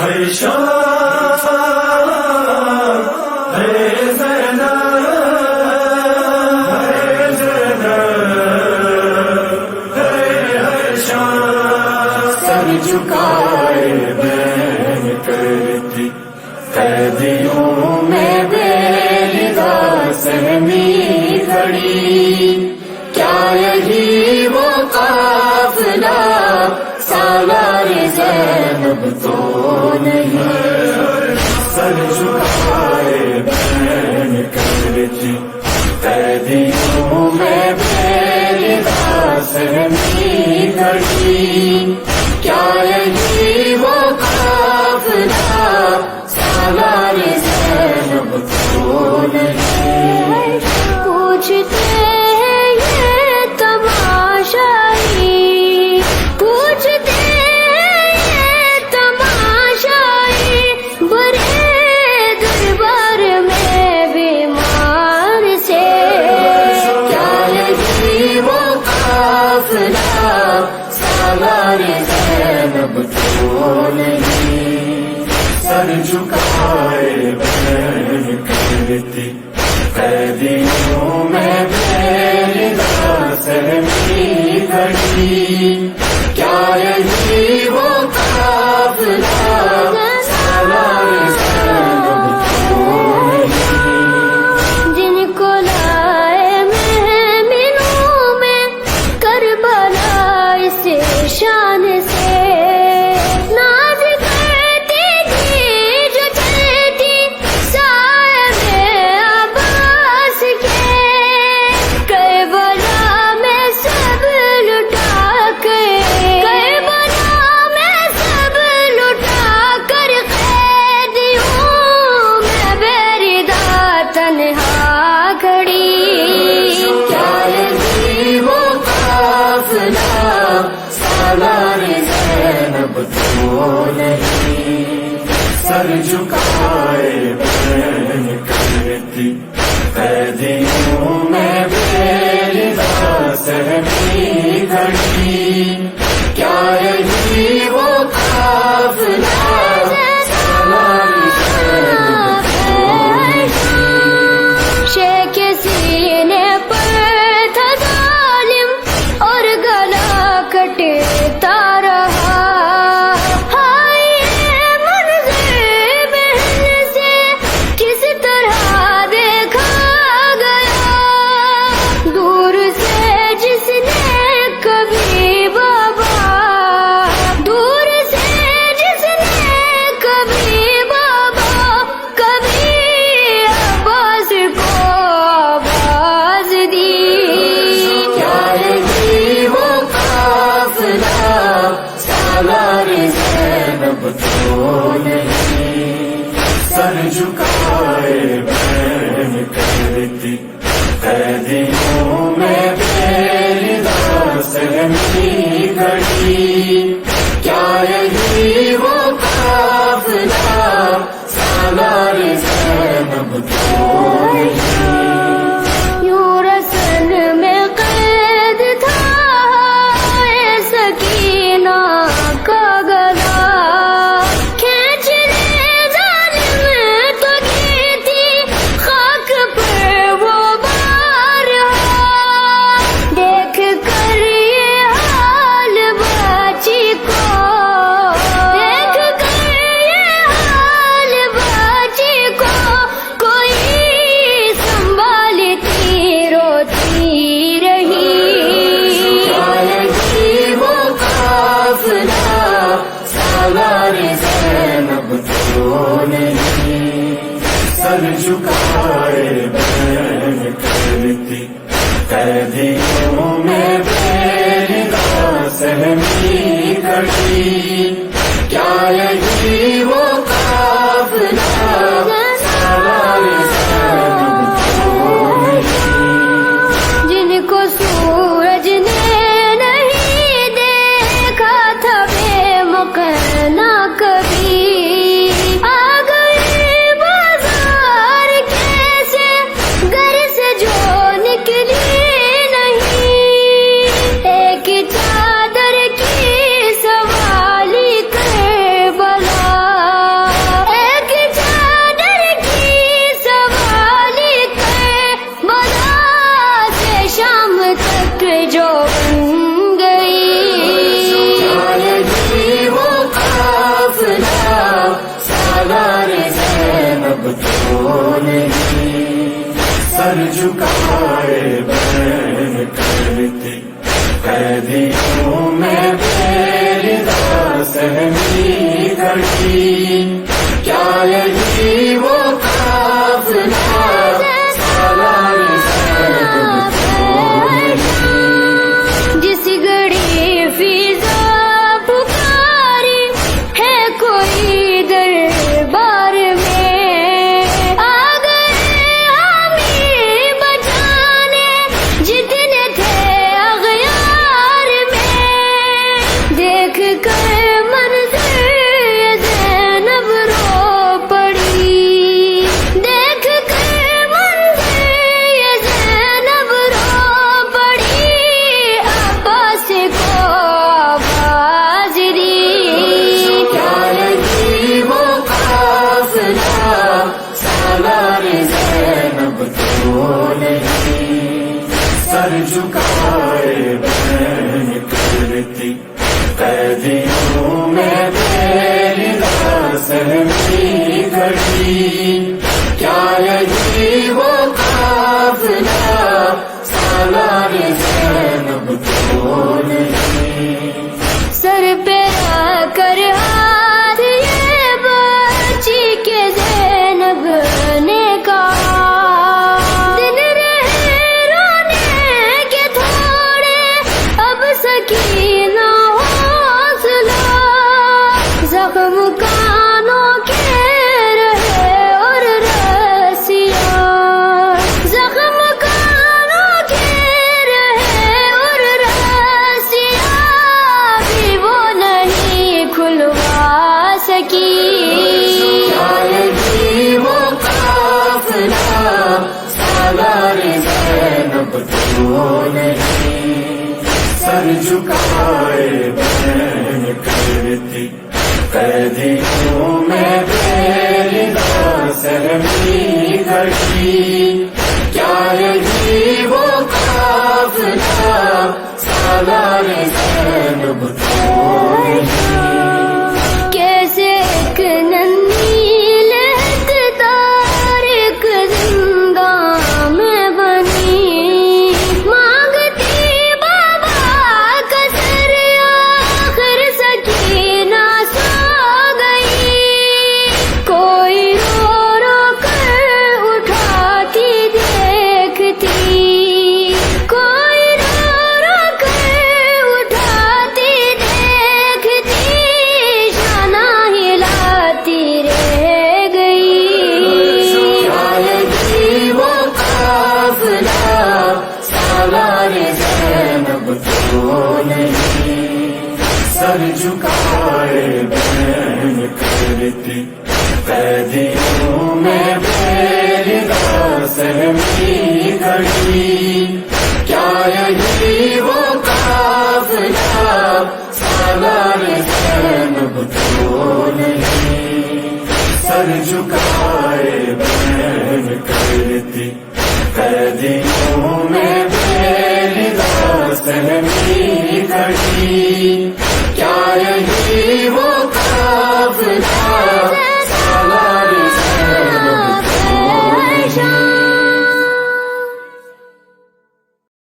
ہے شان ہے زینب ہے زینب ہے شان سر جھکائے بین کرتی قیدیوں میں بےلگا سہمی کھڑی کیا یہی وہ قافلہ سالار زینب تو نہیں سر جھکائے بین کرتی قیدیوں میں بےلگا سہمی کھڑی کیا یہی وہ قافلہ سالار زینب تو نہیں پوچھتے ہیں یہ تماشائی پوچھتے ہیں یہ تماشائی برے دربار میں بیمار سے کیا یہی وہ قافلہ سالار زینب تو نہیں سر جھکائے بین کرتی قیدیوں میں بےلگا سہمی کھڑی کیا یہی وہ قافلہ سالار زینب تو نہیں جن کو لائے مہمنوں میں کربلا اس شان سے سالار زینب تو نہیں سر جھکائے بین کرتی قیدیوں میں بےلگا سہمی کھڑی کیا یہی وہ قافلہ سالار زینب تو نہیں شیخ سینے پر تھا ظالم اور گلا کٹتا رہا ہائے منظر بہن سے کس طرح دیکھا گیا دور سے جس نے کبھی بابا دور سے جس نے کبھی بابا کبھی عباس کو آواز دی کیا یہی وہ قافلہ سالار زینب تو نہیں سر جھکائے بین کرتی قیدیوں میں بےلگا سہمی کھڑی کیا یہی وہ قافلہ سالار زینب تو نہیں یوں رسن میں قید تھا سکینہ کا گلا کھینچنے ظالم تو کی تھی خاک پر وہ بارہا دیکھ کر یہ حال باچی کو دیکھ کر یہ حال باچی کو کوئی سنبھالتی روتی رہی سالار زینب تو نہیں سر جھکائے بین کرتی قیدیوں میں بےلگا سہمی کھڑی کیا یہی وہ قافلہ سالار زینب تو نہیں جن کو سورج نے نہیں دیکھا تھا بے مقنا کبھی آ گئی بازار کیسے گھر سے جو نکلی نہیں ایک چادر کی سوالی کربلا سر جھکائے بین کرتی قیدیوں میں بےرضا سہمی کھڑی کیا یہی وہ قافلہ سالار زینب تو نہیں جس گھڑی فضا پکاری ہے کوئی دربار میں آ گئے حامی بچانے جتنے تھے اغیار میں دیکھ کر منظر زینب رو پڑی دیکھ کر منظر زینب رو پڑی عباس کو آواز دی کیا یہی وہ قافلہ سالار زینب تو نہیں سر جھکائے بین کرتی قیدیوں میں بےرضا سہمی کھڑی کیا یہی وہ قافلہ سالار زینب تو نہیں سر پہ آ کر ہاتھ یہ بچی کے زینب نے کہا دن رہے رونے کے تھوڑے اب سکینہ حوصلہ زخم کانوں کے رہے اور رسیاں زخم کانوں کے رہے اور رسیاں بھی وہ نہیں کھلوا سکی کیا یہی وہ قافلہ سالار زینب تو نہیں سر جھکائے بین کرتی قیدیوں میں بےرضا سہمی کھڑی کیا یہی وہ قافلہ سالار زینب تو نہیں کیسے ایک ننھی لہتدار ایک زندان میں بنی مانگتی بابا کا سر آخر سکینہ سو گئی کوئی رو رو کر اٹھاتی دیکھتی کوئی رو رو کر اٹھاتی دیکھتی شانہ ہلاتی رہ گئی کیا یہی وہ قافلہ سالار زینب تو نہیں سر جھکائے بین کرتی قیدیوں میں بےرضا سہمی کھڑی کیا یہی وہ قافلہ سالار زینب تو نہیں سر جھکائے بین کرتی قیدیوں میں بےرضا سہمی کھڑی